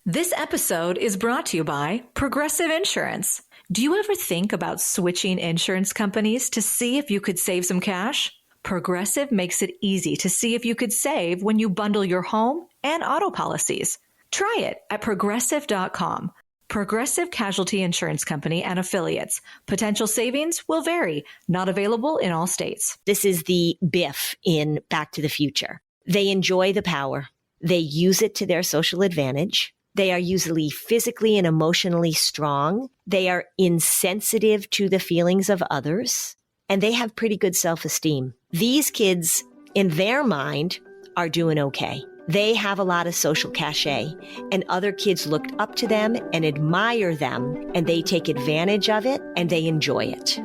This episode is brought to you by Progressive Insurance. Do you ever think about switching insurance companies to see if you could save some cash? Progressive makes it easy to see if you could save when you bundle your home and auto policies. Try it at progressive.com. Progressive Casualty Insurance Company and Affiliates. Potential savings will vary. Not available in all states. This is the Biff in Back to the Future. They enjoy the power. They use it to their social advantage. They are usually physically and emotionally strong. They are insensitive to the feelings of others. And they have pretty good self-esteem. These kids, in their mind, are doing okay. They have a lot of social cachet, and other kids looked up to them and admire them, and they take advantage of it, and they enjoy it.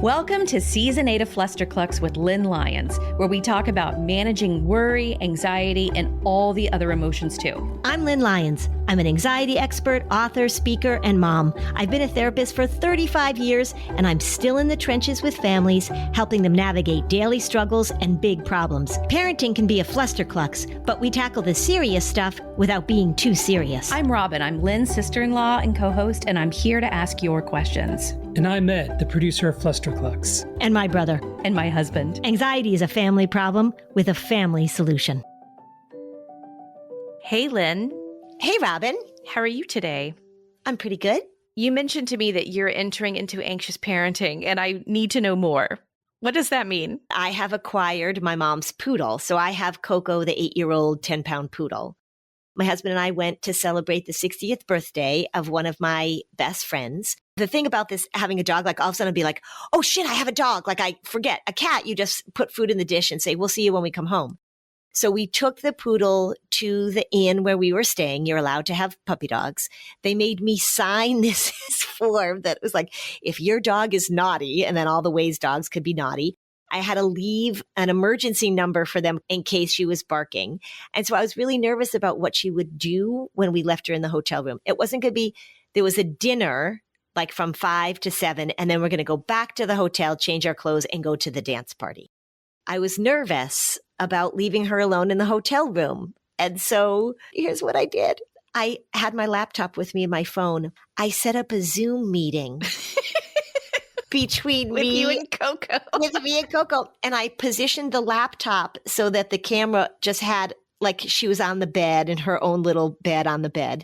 Welcome to Season 8 of Flusterclux with Lynn Lyons, where we talk about managing worry, anxiety, and all the other emotions too. I'm Lynn Lyons. I'm an anxiety expert, author, speaker, and mom. I've been a therapist for 35 years, and I'm still in the trenches with families, helping them navigate daily struggles and big problems. Parenting can be a flusterclux, but we tackle the serious stuff without being too serious. I'm Robin. I'm Lynn's sister-in-law and co-host, and I'm here to ask your questions. And I'm Ed, the producer of Flusterclux. And my brother. And my husband. Anxiety is a family problem with a family solution. Hey, Lynn. Hey, Robin. How are you today? I'm pretty good. You mentioned to me that you're entering into anxious parenting, and I need to know more. What does that mean? I have acquired my mom's poodle. So I have Coco, the 8-year-old 10-pound poodle. My husband and I went to celebrate the 60th birthday of one of my best friends. The thing about this, having a dog, like all of a sudden I'd be like, oh shit, I have a dog. Like I forget. A cat, you just put food in the dish and say, we'll see you when we come home. So we took the poodle to the inn where we were staying. You're allowed to have puppy dogs. They made me sign this form that was like, if your dog is naughty, and then all the ways dogs could be naughty, I had to leave an emergency number for them in case she was barking. And so I was really nervous about what she would do when we left her in the hotel room. It wasn't going to be, there was a dinner like from 5 to 7, and then we're going to go back to the hotel, change our clothes, and go to the dance party. I was nervous about leaving her alone in the hotel room. And so here's what I did. I had my laptop with me and my phone. I set up a Zoom meeting between with me you and Coco. with me and Coco. And I positioned the laptop so that the camera just had, like, she was on the bed in her own little bed on the bed.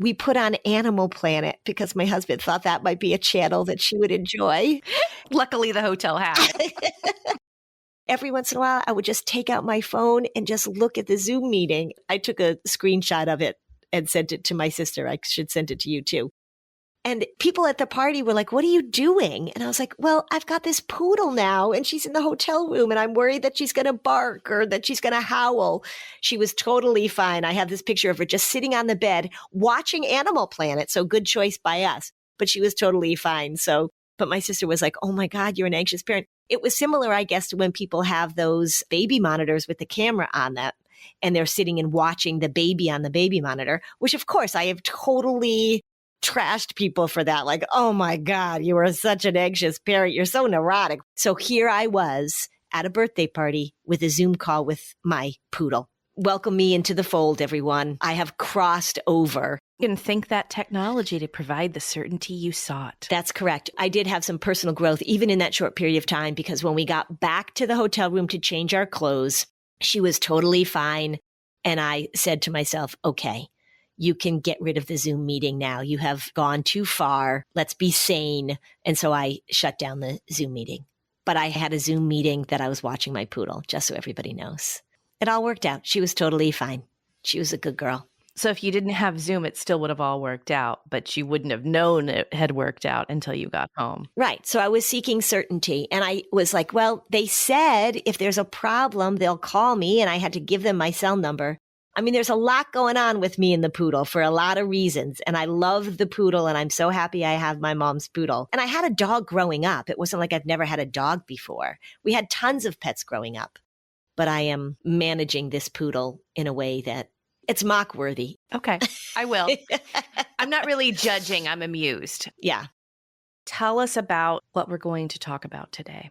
We put on Animal Planet because my husband thought that might be a channel that she would enjoy. Luckily, the hotel had it. Every once in a while, I would just take out my phone and just look at the Zoom meeting. I took a screenshot of it and sent it to my sister. I should send it to you too. And people at the party were like, what are you doing? And I was like, well, I've got this poodle now and she's in the hotel room and I'm worried that she's going to bark or that she's going to howl. She was totally fine. I have this picture of her just sitting on the bed watching Animal Planet. So good choice by us, but she was totally fine. So, but my sister was like, oh my God, you're an anxious parent. It was similar, I guess, to when people have those baby monitors with the camera on them and they're sitting and watching the baby on the baby monitor, which of course I have totally trashed people for that. Like, oh my God, you are such an anxious parent. You're so neurotic. So here I was at a birthday party with a Zoom call with my poodle. Welcome me into the fold, everyone. I have crossed over. You can thank that technology to provide the certainty you sought. That's correct. I did have some personal growth even in that short period of time because when we got back to the hotel room to change our clothes, she was totally fine. And I said to myself, okay, you can get rid of the Zoom meeting now. You have gone too far. Let's be sane. And so I shut down the Zoom meeting. But I had a Zoom meeting that I was watching my poodle, just so everybody knows. It all worked out. She was totally fine. She was a good girl. So if you didn't have Zoom, it still would have all worked out, but you wouldn't have known it had worked out until you got home. Right. So I was seeking certainty. And I was like, well, they said if there's a problem, they'll call me. And I had to give them my cell number. I mean, there's a lot going on with me and the poodle for a lot of reasons. And I love the poodle. And I'm so happy I have my mom's poodle. And I had a dog growing up. It wasn't like I've never had a dog before. We had tons of pets growing up. But I am managing this poodle in a way that it's mock-worthy. Okay, I will. I'm not really judging. I'm amused. Yeah. Tell us about what we're going to talk about today.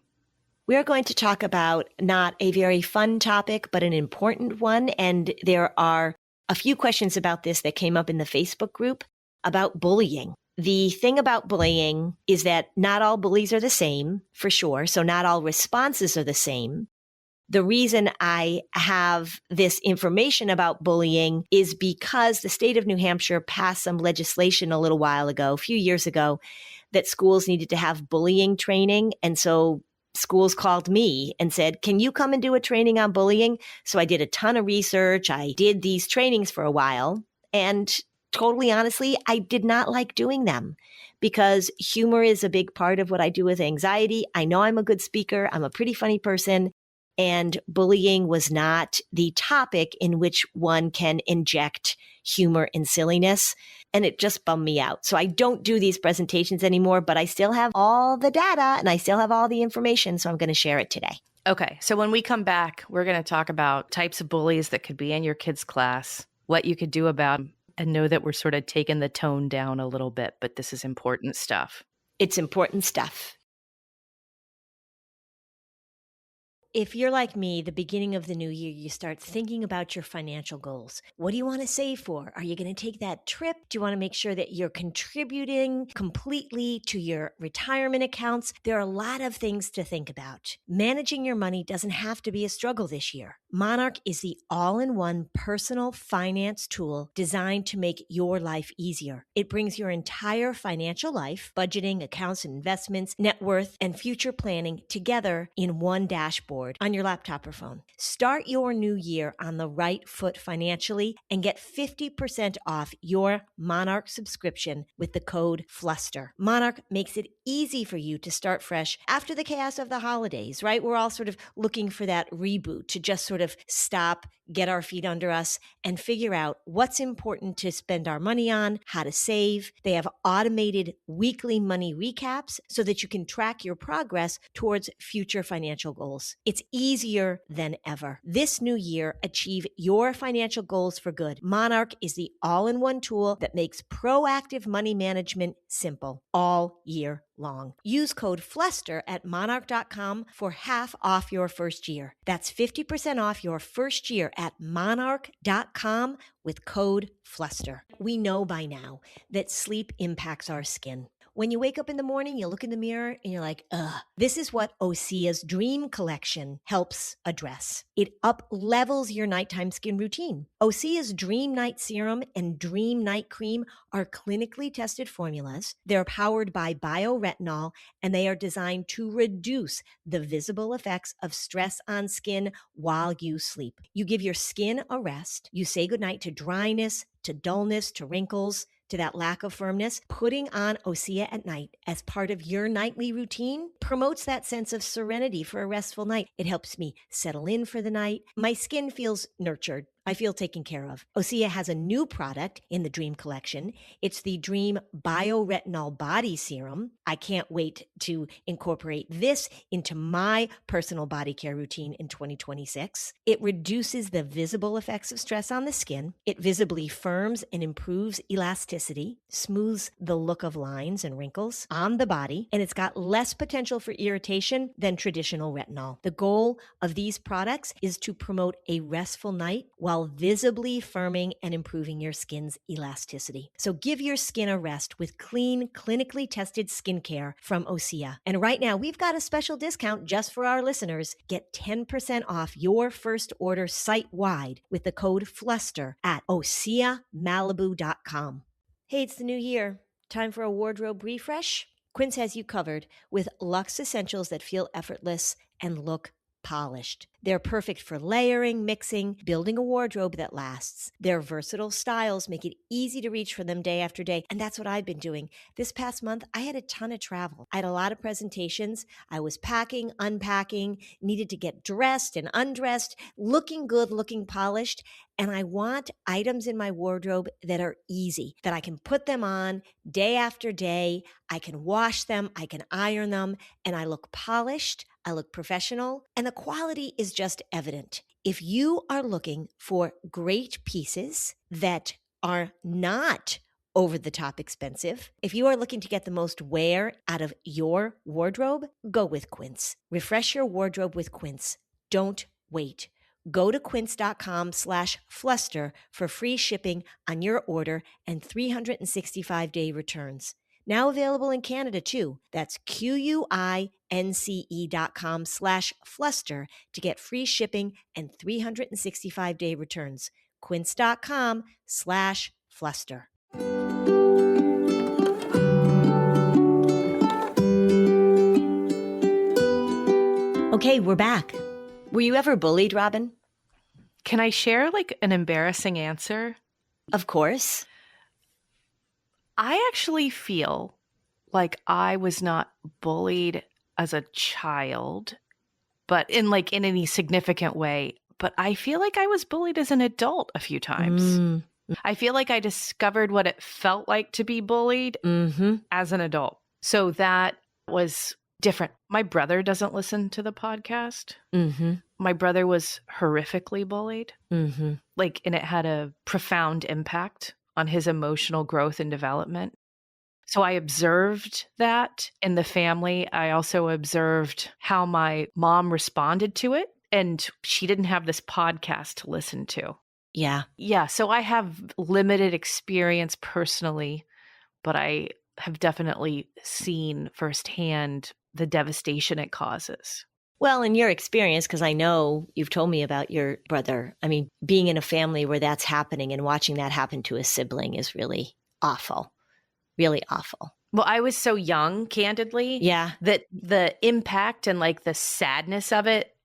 We are going to talk about not a very fun topic, but an important one. And there are a few questions about this that came up in the Facebook group about bullying. The thing about bullying is that not all bullies are the same, for sure. So not all responses are the same. The reason I have this information about bullying is because the state of New Hampshire passed some legislation a little while ago, a few years ago, that schools needed to have bullying training. And so schools called me and said, can you come and do a training on bullying? So I did a ton of research. I did these trainings for a while. And totally honestly, I did not like doing them because humor is a big part of what I do with anxiety. I know I'm a good speaker. I'm a pretty funny person. And bullying was not the topic in which one can inject humor and silliness. And it just bummed me out. So I don't do these presentations anymore, but I still have all the data and I still have all the information. So I'm going to share it today. Okay. So when we come back, we're going to talk about types of bullies that could be in your kids' class, what you could do about them, and know that we're sort of taking the tone down a little bit, but this is important stuff. It's important stuff. If you're like me, the beginning of the new year, you start thinking about your financial goals. What do you want to save for? Are you going to take that trip? Do you want to make sure that you're contributing completely to your retirement accounts? There are a lot of things to think about. Managing your money doesn't have to be a struggle this year. Monarch is the all-in-one personal finance tool designed to make your life easier. It brings your entire financial life, budgeting, accounts and investments, net worth, and future planning together in one dashboard on your laptop or phone. Start your new year on the right foot financially and get 50% off your Monarch subscription with the code FLUSTER. Monarch makes it easy for you to start fresh after the chaos of the holidays, right? We're all sort of looking for that reboot to just sort of stop, get our feet under us, and figure out what's important to spend our money on, how to save. They have automated weekly money recaps so that you can track your progress towards future financial goals. It's easier than ever. This new year, achieve your financial goals for good. Monarch is the all-in-one tool that makes proactive money management simple all year long. Use code FLUSTER at monarch.com for half off your first year. That's 50% off your first year at monarch.com with code FLUSTER. We know by now that sleep impacts our skin. When you wake up in the morning, you look in the mirror and you're like, ugh. This is what Osea's Dream Collection helps address. It up-levels your nighttime skin routine. Osea's Dream Night Serum and Dream Night Cream are clinically tested formulas. They're powered by bioretinol, and they are designed to reduce the visible effects of stress on skin while you sleep. You give your skin a rest. You say goodnight to dryness, to dullness, to wrinkles, to that lack of firmness. Putting on Osea at night as part of your nightly routine promotes that sense of serenity for a restful night. It helps me settle in for the night. My skin feels nurtured. I feel taken care of. Osea has a new product in the Dream Collection. It's the Dream Bioretinol Body Serum. I can't wait to incorporate this into my personal body care routine in 2026. It reduces the visible effects of stress on the skin. It visibly firms and improves elasticity, smooths the look of lines and wrinkles on the body, and it's got less potential for irritation than traditional retinol. The goal of these products is to promote a restful night while visibly firming and improving your skin's elasticity. So give your skin a rest with clean, clinically tested skincare from Osea. And right now, we've got a special discount just for our listeners. Get 10% off your first order site-wide with the code FLUSTER at OseaMalibu.com. Hey, it's the new year. Time for a wardrobe refresh? Quince has you covered with luxe essentials that feel effortless and look polished. They're perfect for layering, mixing, building a wardrobe that lasts. Their versatile styles make it easy to reach for them day after day, and that's what I've been doing. This past month, I had a ton of travel. I had a lot of presentations. I was packing, unpacking, needed to get dressed and undressed, looking good, looking polished, and I want items in my wardrobe that are easy, that I can put them on day after day. I can wash them, I can iron them, and I look polished, I look professional, and the quality is just evident. If you are looking for great pieces that are not over the top expensive, if you are looking to get the most wear out of your wardrobe, go with Quince. Refresh your wardrobe with Quince. Don't wait. Go to quince.com/fluster for free shipping on your order and 365-day returns. Now available in Canada too. That's QUINCE.com/fluster to get free shipping and 365-day returns. Quince.com/fluster. Okay, we're back. Were you ever bullied, Robin? Can I share like an embarrassing answer? Of course. I actually feel like I was not bullied as a child, but in any significant way. But I feel like I was bullied as an adult a few times. I feel like I discovered what it felt like to be bullied as an adult. So that was different. My brother doesn't listen to the podcast. My brother was horrifically bullied. And it had a profound impact on his emotional growth and development. So I observed that in the family. I also observed how my mom responded to it. And she didn't have this podcast to listen to. Yeah. Yeah. So I have limited experience personally, but I have definitely seen firsthand the devastation it causes. Well, in your experience, because I know you've told me about your brother, I mean, being in a family where that's happening and watching that happen to a sibling is really awful. Really awful. Well, I was so young, candidly, that the impact and the sadness of it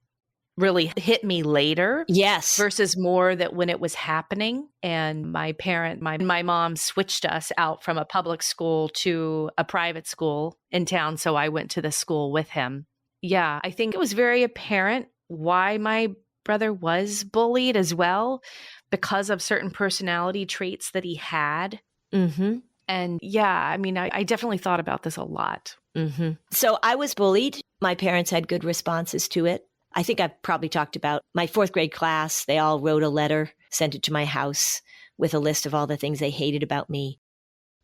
really hit me later. Yes. Versus more that when it was happening. And my mom switched us out from a public school to a private school in town. So I went to the school with him. Yeah, I think it was very apparent why my brother was bullied as well, because of certain personality traits that he had. And yeah, I mean, I definitely thought about this a lot. So I was bullied. My parents had good responses to it. I think I've probably talked about my fourth grade class. They all wrote a letter, sent it to my house with a list of all the things they hated about me.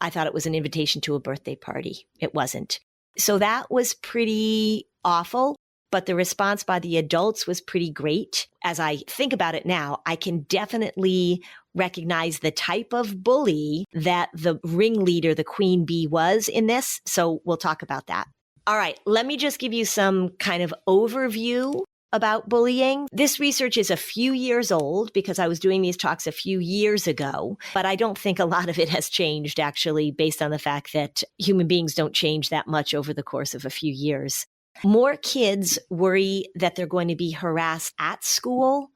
I thought it was an invitation to a birthday party. It wasn't. So that was pretty awful, but the response by the adults was pretty great. As I think about it now, I can definitely recognize the type of bully that the ringleader, the queen bee, was in this. So we'll talk about that. All right, let me just give you some kind of overview about bullying. This research is a few years old because I was doing these talks a few years ago, but I don't think a lot of it has changed actually, based on the fact that human beings don't change that much over the course of a few years. More kids worry that they're going to be harassed at school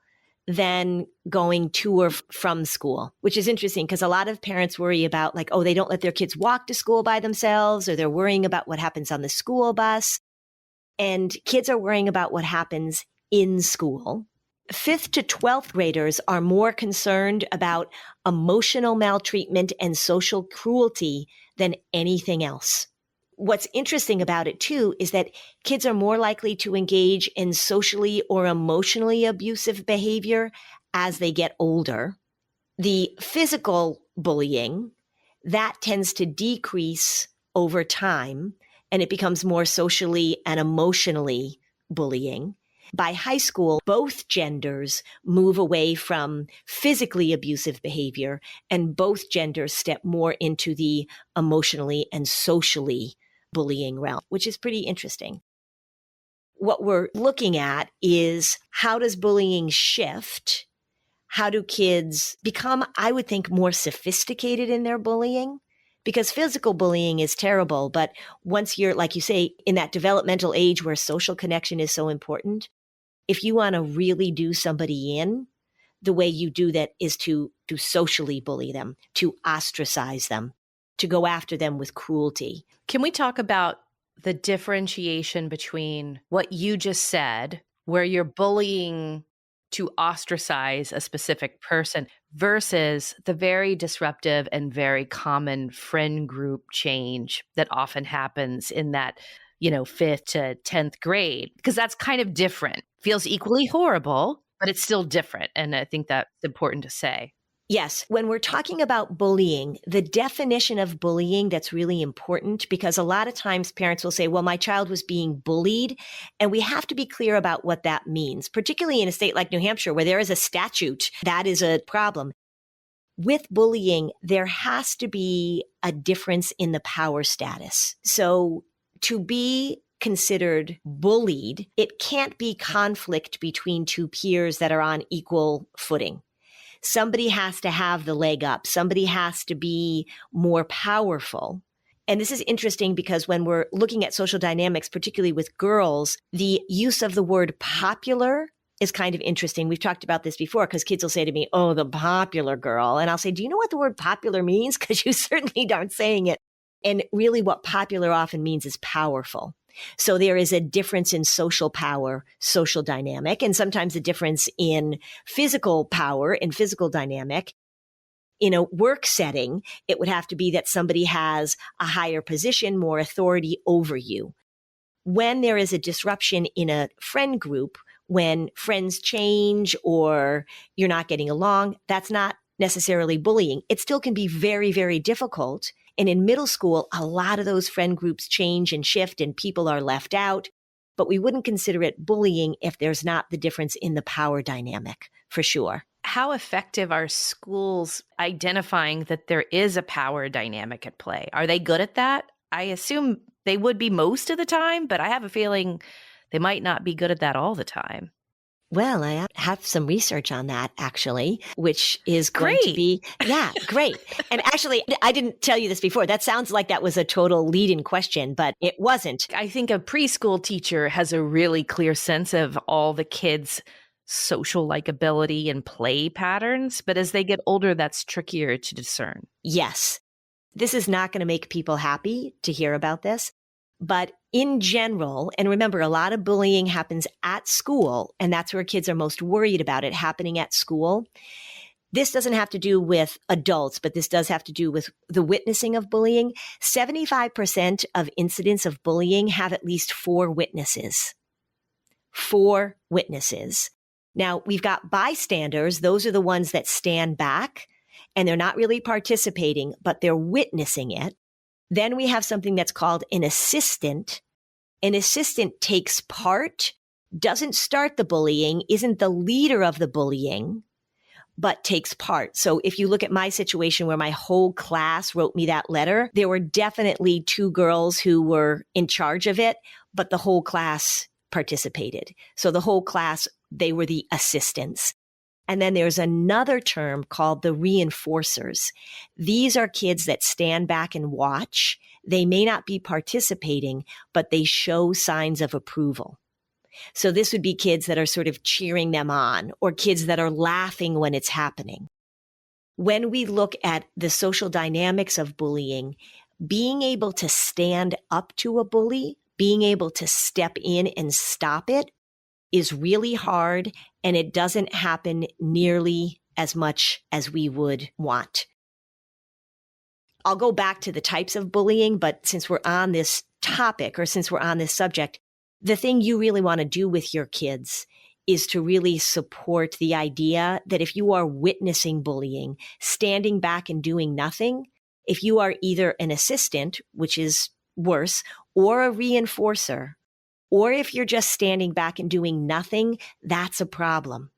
than going to or from school, which is interesting because a lot of parents worry about they don't let their kids walk to school by themselves, or they're worrying about what happens on the school bus. And kids are worrying about what happens in school. 5th to 12th graders are more concerned about emotional maltreatment and social cruelty than anything else. What's interesting about it too is that kids are more likely to engage in socially or emotionally abusive behavior as they get older. The physical bullying, that tends to decrease over time, and it becomes more socially and emotionally bullying. By high school, both genders move away from physically abusive behavior, and both genders step more into the emotionally and socially bullying realm, which is pretty interesting. What we're looking at is, how does bullying shift? How do kids become, I would think, more sophisticated in their bullying? Because physical bullying is terrible, but once you're, like you say, in that developmental age where social connection is so important, if you want to really do somebody in, the way you do that is to socially bully them, to ostracize them, to go after them with cruelty. Can we talk about the differentiation between what you just said, where you're bullying to ostracize a specific person, versus the very disruptive and very common friend group change that often happens in that, 5th to 10th grade? Because that's kind of different. Feels equally horrible, but it's still different. And I think that's important to say. Yes. When we're talking about bullying, the definition of bullying, that's really important because a lot of times parents will say, well, my child was being bullied. And we have to be clear about what that means, particularly in a state like New Hampshire, where there is a statute that is a problem. With bullying, there has to be a difference in the power status. So to be considered bullied, it can't be conflict between two peers that are on equal footing. Somebody has to have the leg up. Somebody has to be more powerful. And this is interesting because when we're looking at social dynamics, particularly with girls, the use of the word popular is kind of interesting. We've talked about this before because kids will say to me, oh, the popular girl. And I'll say, do you know what the word popular means? Because you certainly aren't saying it. And really what popular often means is powerful. So there is a difference in social power, social dynamic, and sometimes a difference in physical power and physical dynamic. In a work setting, it would have to be that somebody has a higher position, more authority over you. When there is a disruption in a friend group, when friends change or you're not getting along, that's not necessarily bullying. It still can be very, very difficult. And in middle school, a lot of those friend groups change and shift and people are left out. But we wouldn't consider it bullying if there's not the difference in the power dynamic, for sure. How effective are schools identifying that there is a power dynamic at play? Are they good at that? I assume they would be most of the time, but I have a feeling they might not be good at that all the time. Well, I have some research on that, actually, which is going to be, great. And actually, I didn't tell you this before. That sounds like that was a total lead-in question, but it wasn't. I think a preschool teacher has a really clear sense of all the kids' social likability and play patterns. But as they get older, that's trickier to discern. Yes. This is not going to make people happy to hear about this. But in general, and remember, a lot of bullying happens at school, and that's where kids are most worried about it happening at school. This doesn't have to do with adults, but this does have to do with the witnessing of bullying. 75% of incidents of bullying have at least 4 witnesses. 4 witnesses. Now, we've got bystanders. Those are the ones that stand back, and they're not really participating, but they're witnessing it. Then we have something that's called an assistant. An assistant takes part, doesn't start the bullying, isn't the leader of the bullying, but takes part. So if you look at my situation where my whole class wrote me that letter, there were definitely 2 girls who were in charge of it, but the whole class participated. So the whole class, they were the assistants. And then there's another term called the reinforcers. These are kids that stand back and watch. They may not be participating, but they show signs of approval. So this would be kids that are sort of cheering them on, or kids that are laughing when it's happening. When we look at the social dynamics of bullying, being able to stand up to a bully, being able to step in and stop it, is really hard, and it doesn't happen nearly as much as we would want. I'll go back to the types of bullying, but since we're on this topic, or since we're on this subject, the thing you really want to do with your kids is to really support the idea that if you are witnessing bullying, standing back and doing nothing, if you are either an assistant, which is worse, or a reinforcer, or if you're just standing back and doing nothing, that's a problem.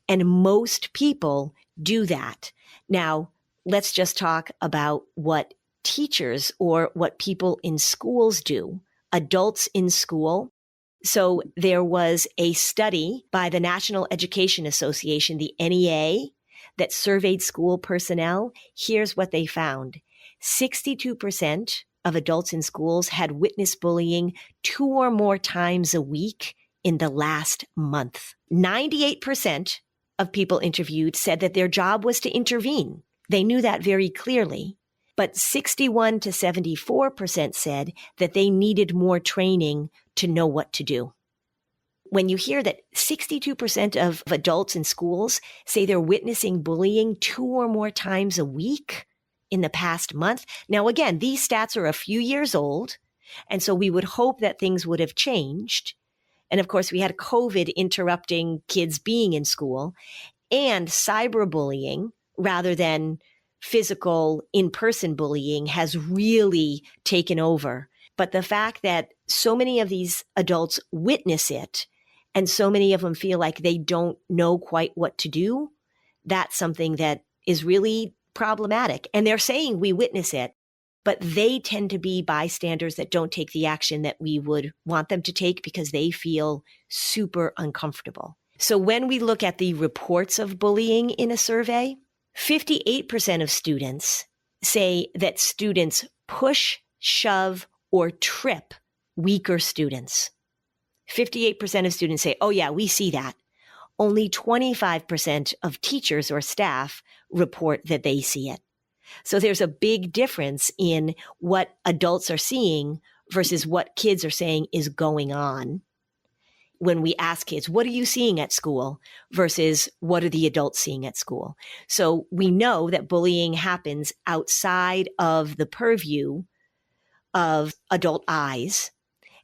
And most people do that. Now, let's just talk about what teachers or what people in schools do, adults in school. So there was a study by the National Education Association, the NEA, that surveyed school personnel. Here's what they found. 62% of adults in schools had witnessed bullying 2 or more times a week in the last month. 98% of people interviewed said that their job was to intervene. They knew that very clearly. But 61 to 74% said that they needed more training to know what to do. When you hear that 62% of adults in schools say they're witnessing bullying 2 or more times a week in the past month. Now, again, these stats are a few years old, and so we would hope that things would have changed. And of course, we had COVID interrupting kids being in school, and cyberbullying rather than physical in-person bullying has really taken over. But the fact that so many of these adults witness it and so many of them feel like they don't know quite what to do, that's something that is really problematic. And they're saying we witness it, but they tend to be bystanders that don't take the action that we would want them to take because they feel super uncomfortable. So when we look at the reports of bullying in a survey, 58% of students say that students push, shove, or trip weaker students. 58% of students say, oh yeah, we see that. Only 25% of teachers or staff report that they see it. So there's a big difference in what adults are seeing versus what kids are saying is going on. When we ask kids, what are you seeing at school versus what are the adults seeing at school? So we know that bullying happens outside of the purview of adult eyes.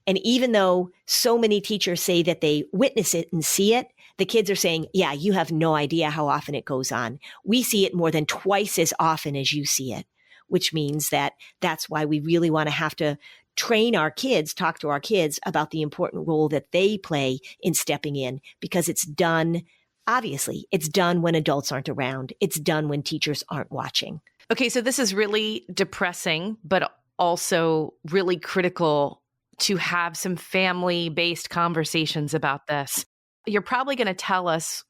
And even though so many teachers say that they witness it and see it, the kids are saying, yeah, you have no idea how often it goes on. We see it more than twice as often as you see it, which means that that's why we really want to have to train our kids, talk to our kids about the important role that they play in stepping in, because it's done, obviously, it's done when adults aren't around. It's done when teachers aren't watching. Okay, so this is really depressing, but also really critical to have some family-based conversations about this. You're probably going to tell us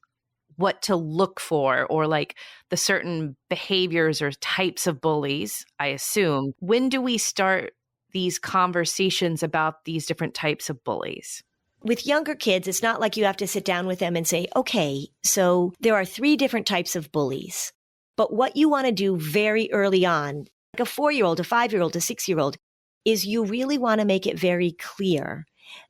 what to look for or like the certain behaviors or types of bullies, I assume. When do we start these conversations about these different types of bullies? With younger kids, it's not like you have to sit down with them and say, okay, so there are 3 different types of bullies. But what you want to do very early on, like a 4-year-old, a 5-year-old, a 6-year-old, is you really want to make it very clear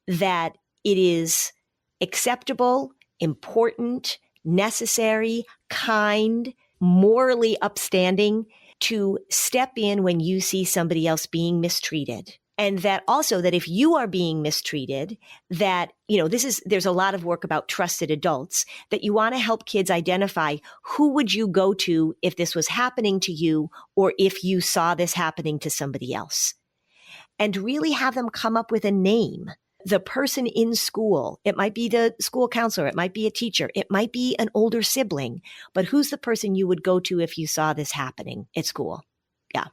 that it is acceptable, important, necessary, kind, morally upstanding to step in when you see somebody else being mistreated. And that also that if you are being mistreated, that, there's a lot of work about trusted adults, that you want to help kids identify who would you go to if this was happening to you or if you saw this happening to somebody else. And really have them come up with a name. The person in school, it might be the school counselor, it might be a teacher, it might be an older sibling, but who's the person you would go to if you saw this happening at school? Yeah.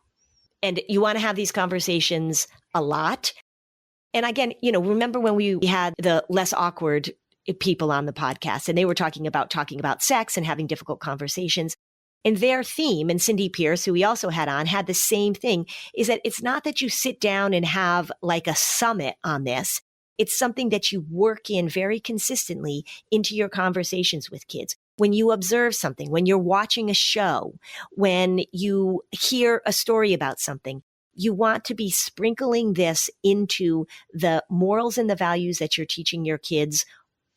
And you want to have these conversations a lot. And again, remember when we had the less awkward people on the podcast and they were talking about sex and having difficult conversations. And their theme, and Cindy Pierce, who we also had on, had the same thing, is that it's not that you sit down and have like a summit on this. It's something that you work in very consistently into your conversations with kids. When you observe something, when you're watching a show, when you hear a story about something, you want to be sprinkling this into the morals and the values that you're teaching your kids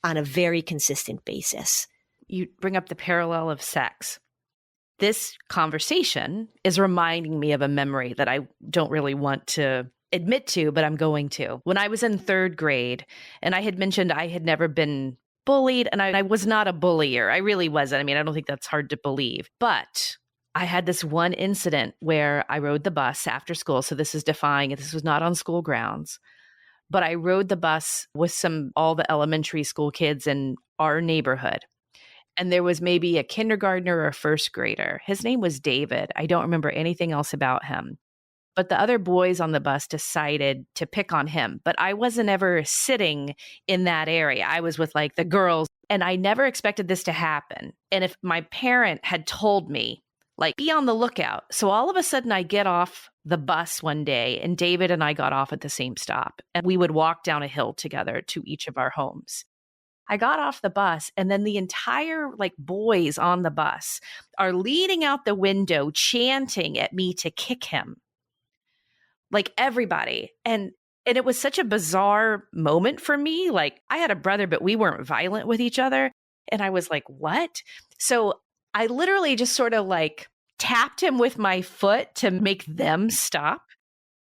on a very consistent basis. You bring up the parallel of sex. This conversation is reminding me of a memory that I don't really want to admit to, but I'm going to. When I was in 3rd grade, and I had mentioned I had never been bullied, and I was not a bullier. I really wasn't. I mean, I don't think that's hard to believe. But I had this one incident where I rode the bus after school. So this is defying it. This was not on school grounds. But I rode the bus with all the elementary school kids in our neighborhood. And there was maybe a kindergartner or a 1st grader. His name was David. I don't remember anything else about him. But the other boys on the bus decided to pick on him. But I wasn't ever sitting in that area. I was with like the girls. And I never expected this to happen. And if my parent had told me, like, be on the lookout. So all of a sudden I get off the bus one day and David and I got off at the same stop. And we would walk down a hill together to each of our homes. I got off the bus and then the entire boys on the bus are leaning out the window chanting at me to kick him. Like everybody. And it was such a bizarre moment for me. Like I had a brother, but we weren't violent with each other. And I was like, what? So I literally just sort of tapped him with my foot to make them stop.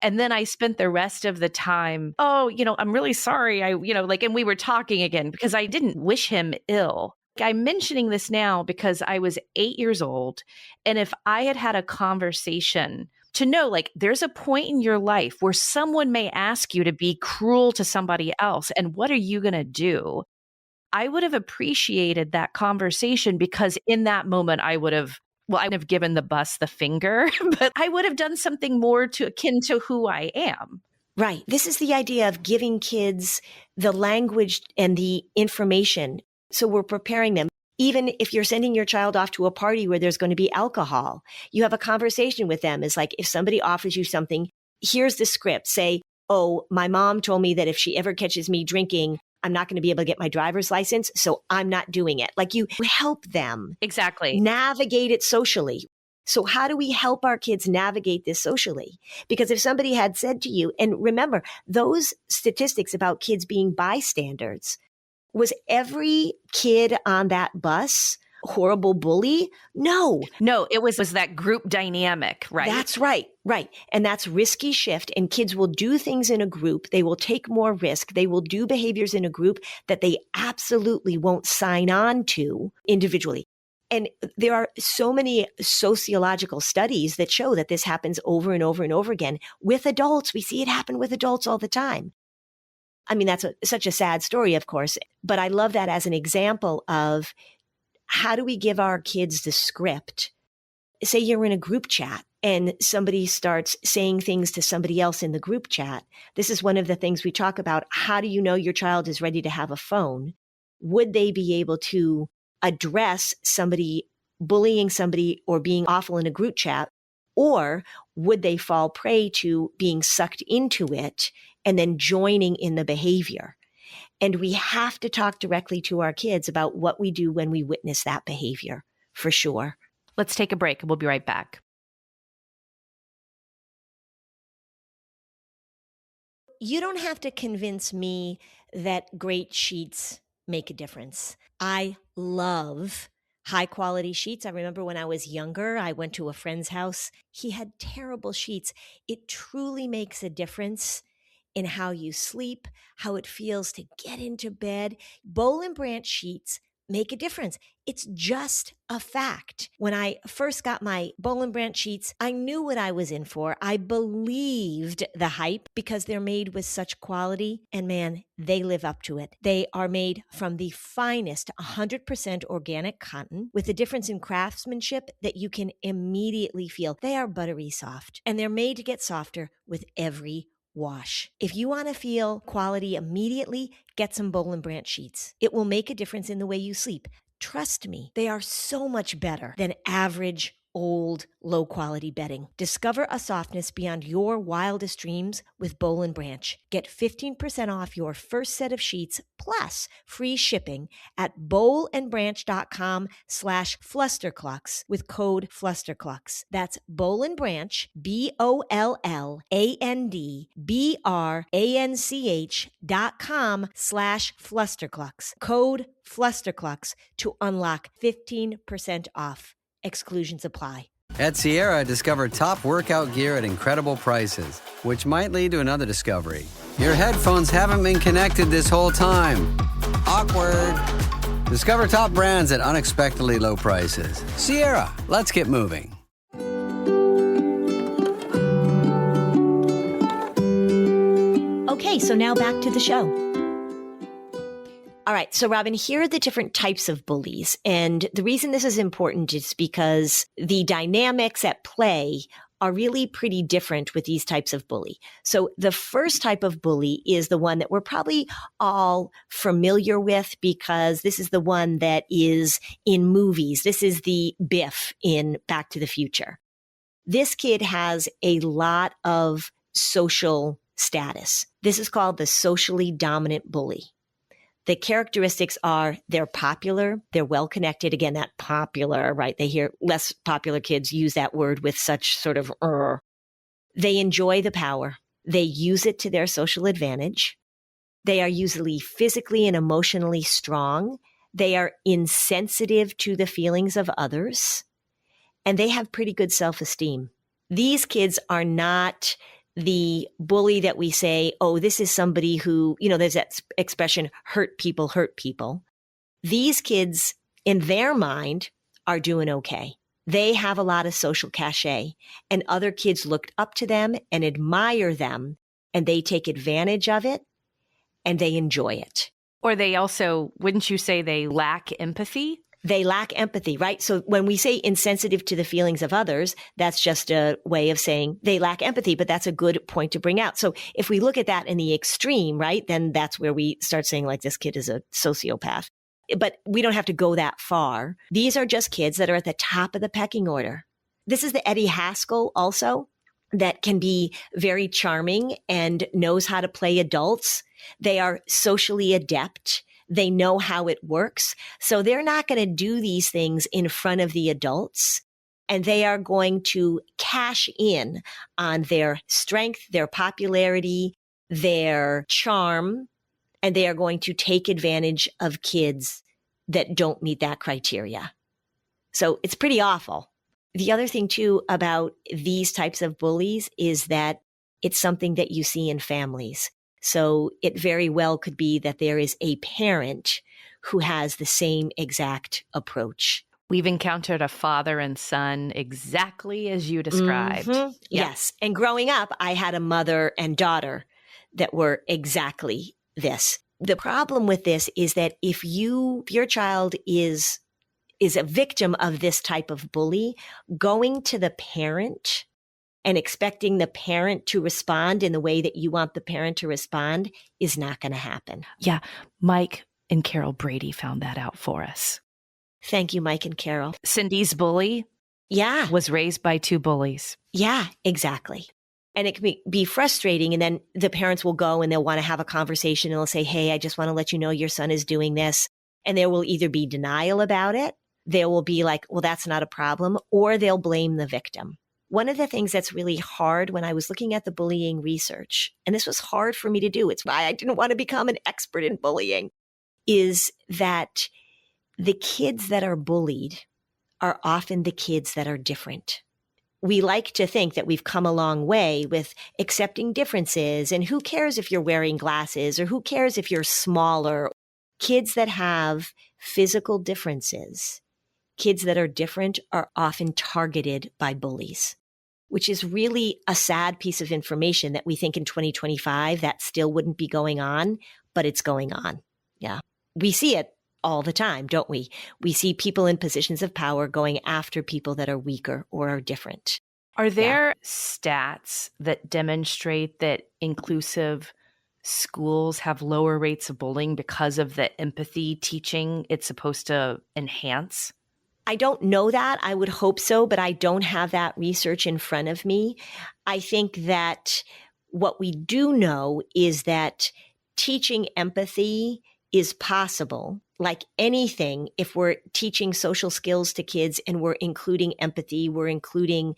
And then I spent the rest of the time, I'm really sorry. And we were talking again because I didn't wish him ill. I'm mentioning this now because I was 8 years old. And if I had had a conversation to know, like, there's a point in your life where someone may ask you to be cruel to somebody else. And what are you going to do? I would have appreciated that conversation because in that moment, I would have given the bus the finger, but I would have done something more akin to who I am. Right. This is the idea of giving kids the language and the information. So we're preparing them. Even if you're sending your child off to a party where there's going to be alcohol, you have a conversation with them. It's like, if somebody offers you something, here's the script. Say, oh, my mom told me that if she ever catches me drinking, I'm not going to be able to get my driver's license. So I'm not doing it. Like, you help them exactly navigate it socially. So how do we help our kids navigate this socially? Because if somebody had said to you, and remember, those statistics about kids being bystanders, was every kid on that bus horrible bully? No, it was that group dynamic, right? That's right. Right. And that's risky shift. And kids will do things in a group. They will take more risk. They will do behaviors in a group that they absolutely won't sign on to individually. And there are so many sociological studies that show that this happens over and over and over again with adults. We see it happen with adults all the time. I mean, that's such a sad story, of course, but I love that as an example of how do we give our kids the script? Say you're in a group chat and somebody starts saying things to somebody else in the group chat. This is one of the things we talk about. How do you know your child is ready to have a phone? Would they be able to address somebody bullying somebody or being awful in a group chat? Or would they fall prey to being sucked into it and then joining in the behavior? And we have to talk directly to our kids about what we do when we witness that behavior, for sure. Let's take a break. We'll be right back. You don't have to convince me that great sheets make a difference. I love high quality sheets. I remember when I was younger, I went to a friend's house. He had terrible sheets. It truly makes a difference in how you sleep, how it feels to get into bed. Boll and Branch sheets make a difference. It's just a fact. When I first got my Boll and Branch sheets, I knew what I was in for. I believed the hype because they're made with such quality, and man, they live up to it. They are made from the finest 100% organic cotton with a difference in craftsmanship that you can immediately feel. They are buttery soft, and they're made to get softer with every wash. If you want to feel quality immediately, get some Boll and Branch sheets. It will make a difference in the way you sleep. Trust me, they are so much better than average, old, low-quality bedding. Discover a softness beyond your wildest dreams with Boll and Branch. Get 15% off your first set of sheets plus free shipping at bollandbranch.com/Flusterclux with code Flusterclux. That's Boll and Branch, BOLLANDBRANCH.com/Flusterclux. Code Flusterclux to unlock 15% off. Exclusions apply. At Sierra, discover top workout gear at incredible prices, which might lead to another discovery. Your headphones haven't been connected this whole time. Awkward. Discover top brands at unexpectedly low prices. Sierra, let's get moving. Okay, so now back to the show. All right. So, Robin, here are the different types of bullies. And the reason this is important is because the dynamics at play are really pretty different with these types of bully. So the first type of bully is the one that we're probably all familiar with because this is the one that is in movies. This is the Biff in Back to the Future. This kid has a lot of social status. This is called the socially dominant bully. The characteristics are they're popular, they're well-connected. Again, that popular, right? They hear less popular kids use that word with such sort of, They enjoy the power. They use it to their social advantage. They are usually physically and emotionally strong. They are insensitive to the feelings of others. And they have pretty good self-esteem. These kids are not the bully that we say, oh, this is somebody who, there's that expression, hurt people hurt people. These kids in their mind, are doing okay. They have a lot of social cachet, and other kids look up to them and admire them, and they take advantage of it and they enjoy it. Or they also, wouldn't you say they lack empathy? They lack empathy, right? So when we say insensitive to the feelings of others, that's just a way of saying they lack empathy, but that's a good point to bring out. So if we look at that in the extreme, right, then that's where we start saying like this kid is a sociopath. But we don't have to go that far. These are just kids that are at the top of the pecking order. This is the Eddie Haskell also that can be very charming and knows how to play adults. They are socially adept. They know how it works. So they're not going to do these things in front of the adults. And they are going to cash in on their strength, their popularity, their charm, and they are going to take advantage of kids that don't meet that criteria. So it's pretty awful. The other thing too about these types of bullies is that it's something that you see in families. So it very well could be that there is a parent who has the same exact approach. We've encountered a father and son exactly as you described. Mm-hmm. Yeah. Yes. And growing up, I had a mother and daughter that were exactly this. The problem with this is that if your child is a victim of this type of bully, going to the parent and expecting the parent to respond in the way that you want the parent to respond is not going to happen. Yeah. Mike and Carol Brady found that out for us. Thank you, Mike and Carol. Cindy's bully was raised by two bullies. Yeah, exactly. And it can be frustrating. And then the parents will go and they'll want to have a conversation and they'll say, hey, I just want to let you know your son is doing this. And there will either be denial about it. There will be like, well, that's not a problem, or they'll blame the victim. One of the things that's really hard when I was looking at the bullying research, and this was hard for me to do, it's why I didn't want to become an expert in bullying, is that the kids that are bullied are often the kids that are different. We like to think that we've come a long way with accepting differences, and who cares if you're wearing glasses, or who cares if you're smaller. Kids that have physical differences, kids that are different, are often targeted by bullies, which is really a sad piece of information that we think in 2025 that still wouldn't be going on, but it's going on. Yeah. We see it all the time, don't we? We see people in positions of power going after people that are weaker or are different. Are there stats that demonstrate that inclusive schools have lower rates of bullying because of the empathy teaching it's supposed to enhance? I don't know that. I would hope so, but I don't have that research in front of me. I think that what we do know is that teaching empathy is possible. Like anything, if we're teaching social skills to kids and we're including empathy, we're including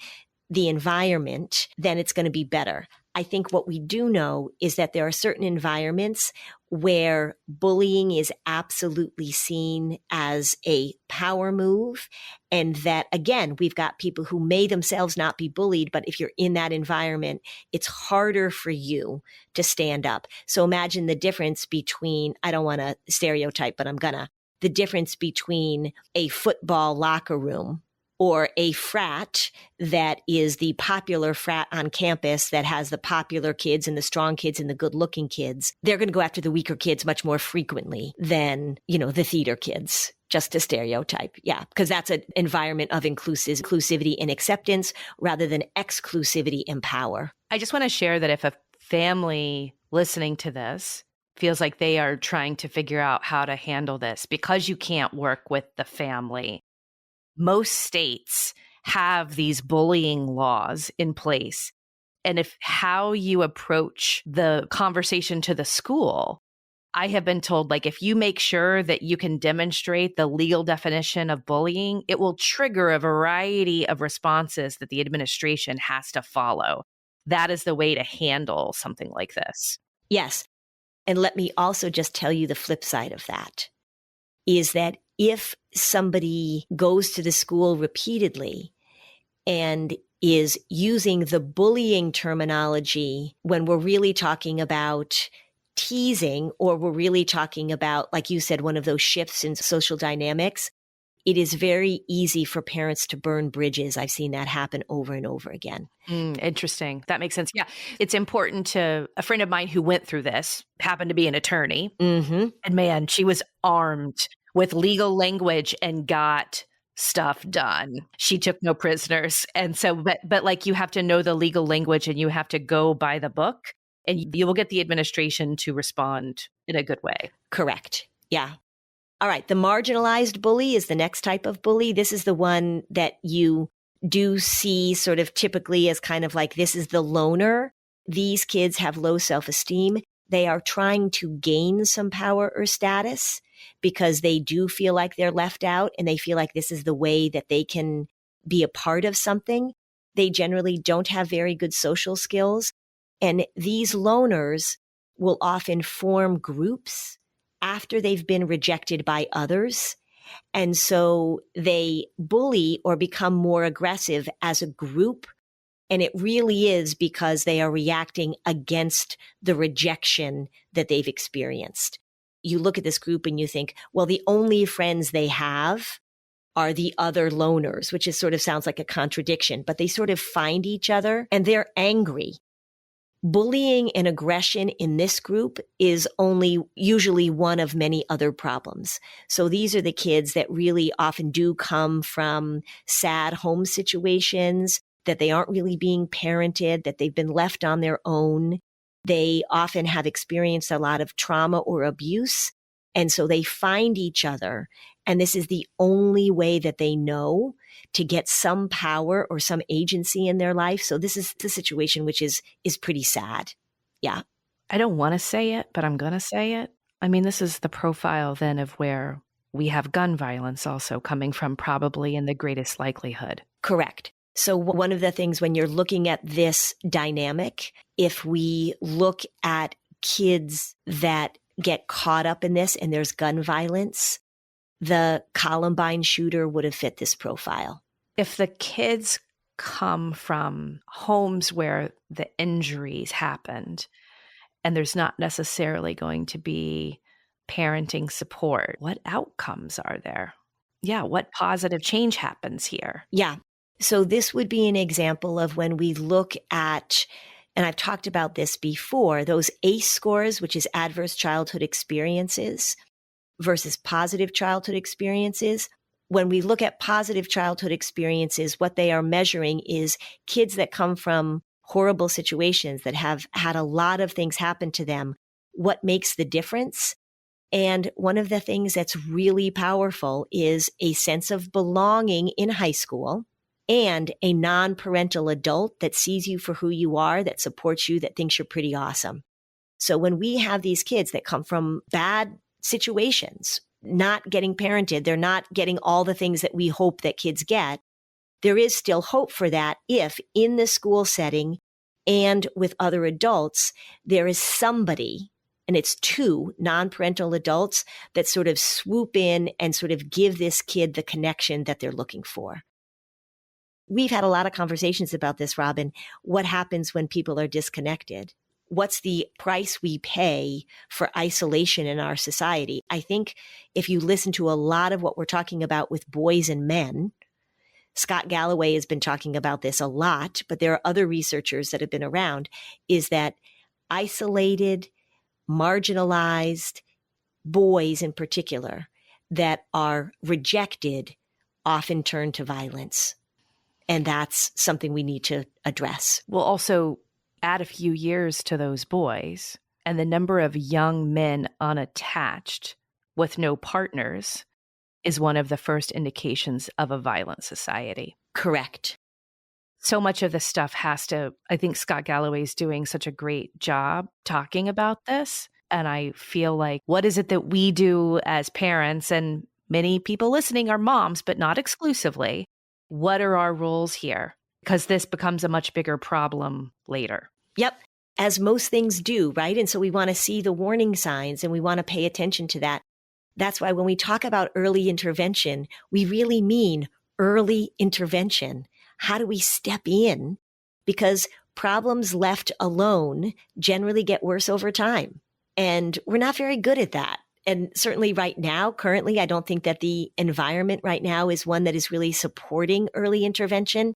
the environment, then it's going to be better. I think what we do know is that there are certain environments where bullying is absolutely seen as a power move. And that, again, we've got people who may themselves not be bullied, but if you're in that environment, it's harder for you to stand up. So imagine the difference between, I don't want to stereotype, but I'm gonna, the difference between a football locker room or a frat that is the popular frat on campus that has the popular kids and the strong kids and the good looking kids. They're going to go after the weaker kids much more frequently than, the theater kids, just to stereotype. Yeah, because that's an environment of inclusivity and acceptance rather than exclusivity and power. I just want to share that if a family listening to this feels like they are trying to figure out how to handle this because you can't work with the family, most states have these bullying laws in place. And if how you approach the conversation to the school, I have been told, like, if you make sure that you can demonstrate the legal definition of bullying, it will trigger a variety of responses that the administration has to follow. That is the way to handle something like this. Yes. And let me also just tell you the flip side of that is that if somebody goes to the school repeatedly and is using the bullying terminology when we're really talking about teasing, or we're really talking about, like you said, one of those shifts in social dynamics, it is very easy for parents to burn bridges. I've seen that happen over and over again. Interesting. That makes sense. Yeah. It's important to a friend of mine who went through this, happened to be an attorney. And man, she was armed with legal language and got stuff done. She took no prisoners. And so, but like you have to know the legal language and you have to go by the book and you will get the administration to respond in a good way. Correct. Yeah. All right. The marginalized bully is the next type of bully. This is the one that you do see sort of typically as kind of like, this is the loner. These kids have low self-esteem. They are trying to gain some power or status because they do feel like they're left out and they feel like this is the way that they can be a part of something. They generally don't have very good social skills. And these loners will often form groups after they've been rejected by others. And so they bully or become more aggressive as a group. And it really is because they are reacting against the rejection that they've experienced. You look at this group and you think, well, the only friends they have are the other loners, which is sort of sounds like a contradiction, but they sort of find each other and they're angry. Bullying and aggression in this group is only usually one of many other problems. So these are the kids that really often do come from sad home situations, that they aren't really being parented, that they've been left on their own. They often have experienced a lot of trauma or abuse. And so they find each other. And this is the only way that they know to get some power or some agency in their life. So this is the situation, which is pretty sad. Yeah. I don't want to say it, but I'm going to say it. I mean, this is the profile then of where we have gun violence also coming from, probably in the greatest likelihood. Correct. So one of the things when you're looking at this dynamic, if we look at kids that get caught up in this and there's gun violence, the Columbine shooter would have fit this profile. If the kids come from homes where the injuries happened and there's not necessarily going to be parenting support, what outcomes are there? Yeah, what positive change happens here? Yeah. So this would be an example of when we look at, and I've talked about this before, those ACE scores, which is adverse childhood experiences, versus positive childhood experiences. When we look at positive childhood experiences, what they are measuring is kids that come from horrible situations that have had a lot of things happen to them. What makes the difference? And one of the things that's really powerful is a sense of belonging in high school and a non-parental adult that sees you for who you are, that supports you, that thinks you're pretty awesome. So when we have these kids that come from bad situations, not getting parented, they're not getting all the things that we hope that kids get, there is still hope for that if in the school setting and with other adults, there is somebody, and it's two non-parental adults that sort of swoop in and sort of give this kid the connection that they're looking for. We've had a lot of conversations about this, Robin. What happens when people are disconnected? What's the price we pay for isolation in our society? I think if you listen to a lot of what we're talking about with boys and men, Scott Galloway has been talking about this a lot, but there are other researchers that have been around, is that isolated, marginalized boys in particular that are rejected often turn to violence. And that's something we need to address. We'll also add a few years to those boys, and the number of young men unattached with no partners is one of the first indications of a violent society. Correct. So much of this stuff has to, I think Scott Galloway's doing such a great job talking about this. And I feel like, what is it that we do as parents? And many people listening are moms, but not exclusively. What are our roles here? Because this becomes a much bigger problem later. Yep. As most things do, right? And so we want to see the warning signs and we want to pay attention to that. That's why when we talk about early intervention, we really mean early intervention. How do we step in? Because problems left alone generally get worse over time. And we're not very good at that. And certainly right now, currently, I don't think that the environment right now is one that is really supporting early intervention.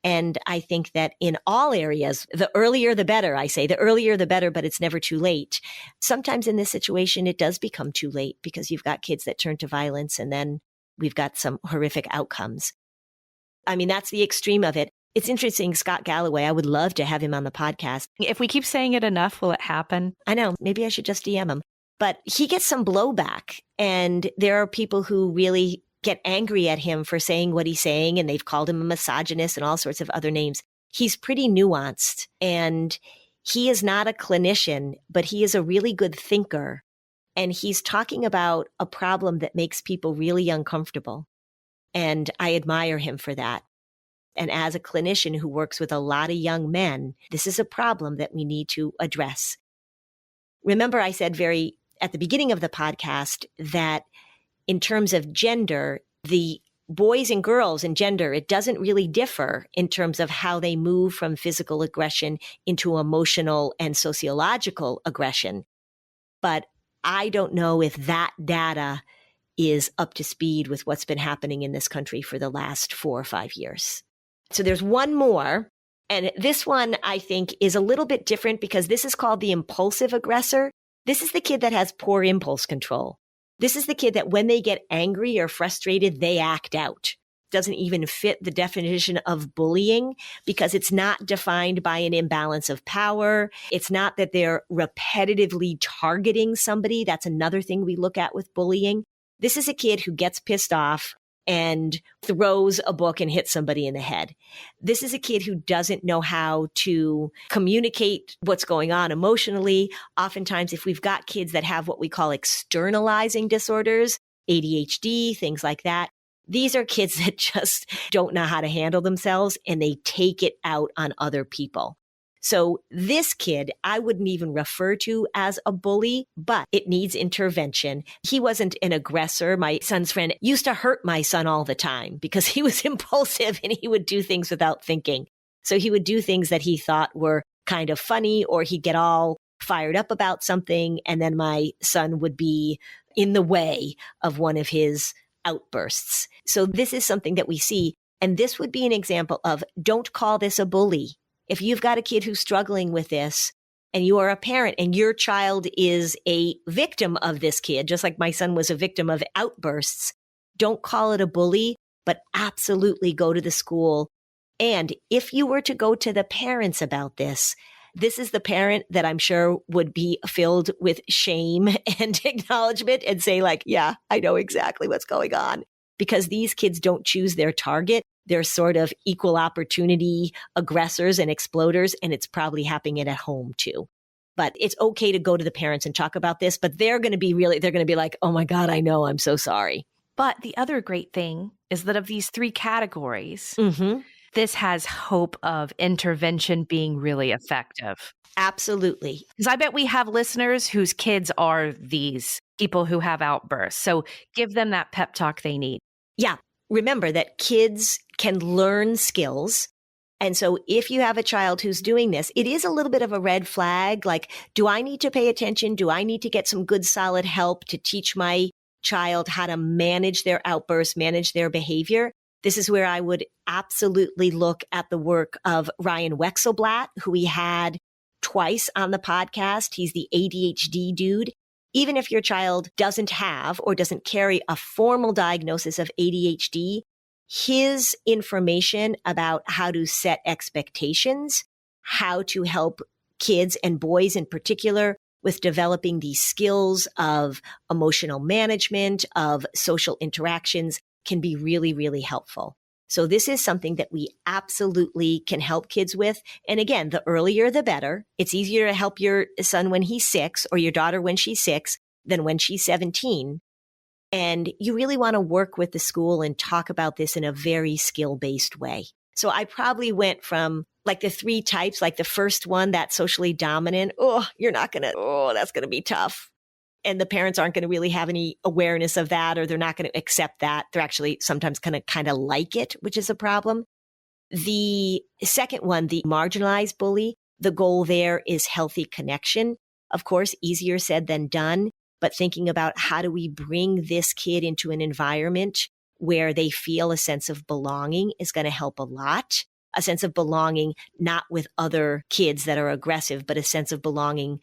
And I think that in all areas, the earlier the better, I say, the earlier the better, but it's never too late. Sometimes in this situation, it does become too late because you've got kids that turn to violence and then we've got some horrific outcomes. I mean, that's the extreme of it. It's interesting, Scott Galloway, I would love to have him on the podcast. If we keep saying it enough, will it happen? I know, maybe I should just DM him. But he gets some blowback, and there are people who really get angry at him for saying what he's saying, and they've called him a misogynist and all sorts of other names. He's pretty nuanced, and he is not a clinician, but he is a really good thinker. And he's talking about a problem that makes people really uncomfortable. And I admire him for that. And as a clinician who works with a lot of young men, this is a problem that we need to address. Remember, I said at the beginning of the podcast that in terms of gender, the boys and girls in gender, it doesn't really differ in terms of how they move from physical aggression into emotional and sociological aggression. But I don't know if that data is up to speed with what's been happening in this country for the last 4 or 5 years. So there's one more. And this one, I think, is a little bit different because this is called the impulsive aggressor. This is the kid that has poor impulse control. This is the kid that when they get angry or frustrated, they act out. Doesn't even fit the definition of bullying because it's not defined by an imbalance of power. It's not that they're repetitively targeting somebody. That's another thing we look at with bullying. This is a kid who gets pissed off and throws a book and hits somebody in the head. This is a kid who doesn't know how to communicate what's going on emotionally. Oftentimes, if we've got kids that have what we call externalizing disorders, ADHD, things like that, these are kids that just don't know how to handle themselves and they take it out on other people. So this kid, I wouldn't even refer to as a bully, but it needs intervention. He wasn't an aggressor. My son's friend used to hurt my son all the time because he was impulsive and he would do things without thinking. So he would do things that he thought were kind of funny, or he'd get all fired up about something. And then my son would be in the way of one of his outbursts. So this is something that we see. And this would be an example of don't call this a bully. If you've got a kid who's struggling with this and you are a parent and your child is a victim of this kid, just like my son was a victim of outbursts, don't call it a bully, but absolutely go to the school. And if you were to go to the parents about this is the parent that I'm sure would be filled with shame and acknowledgement and say like, yeah, I know exactly what's going on. Because these kids don't choose their target. They're sort of equal opportunity aggressors and exploders, and it's probably happening at home too. But it's okay to go to the parents and talk about this, but they're going to be like, oh my God, I know, I'm so sorry. But the other great thing is that of these 3 categories, this has hope of intervention being really effective. Absolutely. Because I bet we have listeners whose kids are these people who have outbursts. So give them that pep talk they need. Yeah. Remember that kids can learn skills. And so if you have a child who's doing this, it is a little bit of a red flag. Like, do I need to pay attention? Do I need to get some good, solid help to teach my child how to manage their outbursts, manage their behavior? This is where I would absolutely look at the work of Ryan Wexelblatt, who we had twice on the podcast. He's the ADHD dude. Even if your child doesn't have or doesn't carry a formal diagnosis of ADHD, his information about how to set expectations, how to help kids and boys in particular with developing these skills of emotional management, of social interactions can be really, really helpful. So this is something that we absolutely can help kids with. And again, the earlier, the better. It's easier to help your son when he's 6 or your daughter when she's 6 than when she's 17. And you really want to work with the school and talk about this in a very skill-based way. So I probably went from like the 3 types, like the first one, that socially dominant. That's going to be tough. And the parents aren't going to really have any awareness of that, or they're not going to accept that. They're actually sometimes going to kind of like it, which is a problem. The second one, the marginalized bully, the goal there is healthy connection. Of course, easier said than done. but thinking about how do we bring this kid into an environment where they feel a sense of belonging is going to help a lot. A sense of belonging, not with other kids that are aggressive, but a sense of belonging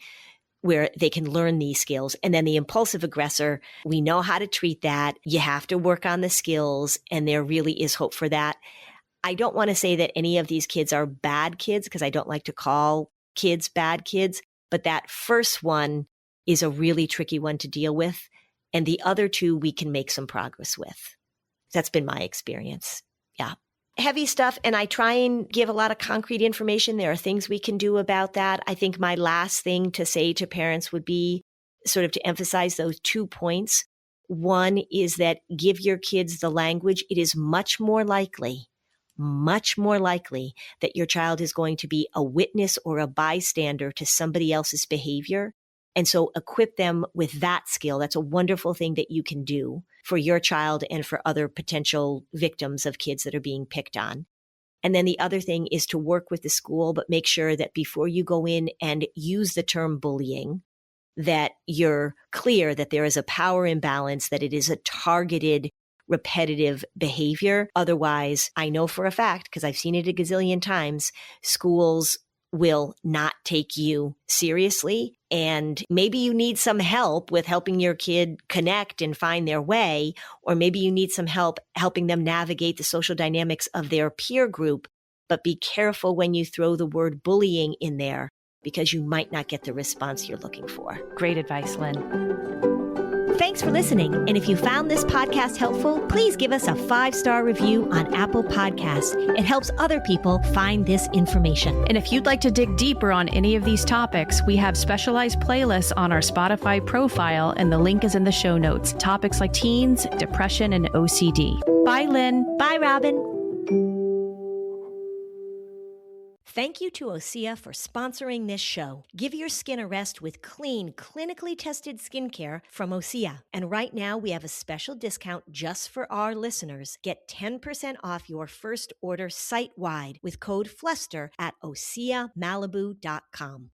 where they can learn these skills. And then the impulsive aggressor, we know how to treat that. You have to work on the skills, and there really is hope for that. I don't want to say that any of these kids are bad kids, because I don't like to call kids bad kids, but that first one is a really tricky one to deal with. And the other two we can make some progress with. That's been my experience. Yeah. Heavy stuff, and I try and give a lot of concrete information. There are things we can do about that. I think my last thing to say to parents would be sort of to emphasize those 2 points. One is that give your kids the language. It is much more likely that your child is going to be a witness or a bystander to somebody else's behavior. And so equip them with that skill. That's a wonderful thing that you can do for your child and for other potential victims of kids that are being picked on. And then the other thing is to work with the school, but make sure that before you go in and use the term bullying, that you're clear that there is a power imbalance, that it is a targeted, repetitive behavior. Otherwise, I know for a fact, because I've seen it a gazillion times, schools will not take you seriously. And maybe you need some help with helping your kid connect and find their way, or maybe you need some help helping them navigate the social dynamics of their peer group. But be careful when you throw the word bullying in there, because you might not get the response you're looking for. Great advice, Lynn. Thanks for listening. And if you found this podcast helpful, please give us a 5-star review on Apple Podcasts. It helps other people find this information. And if you'd like to dig deeper on any of these topics, we have specialized playlists on our Spotify profile, and the link is in the show notes. Topics like teens, depression, and OCD. Bye, Lynn. Bye, Robin. Thank you to Osea for sponsoring this show. Give your skin a rest with clean, clinically tested skincare from Osea. And right now, we have a special discount just for our listeners. Get 10% off your first order site-wide with code FLUSTER at OseaMalibu.com.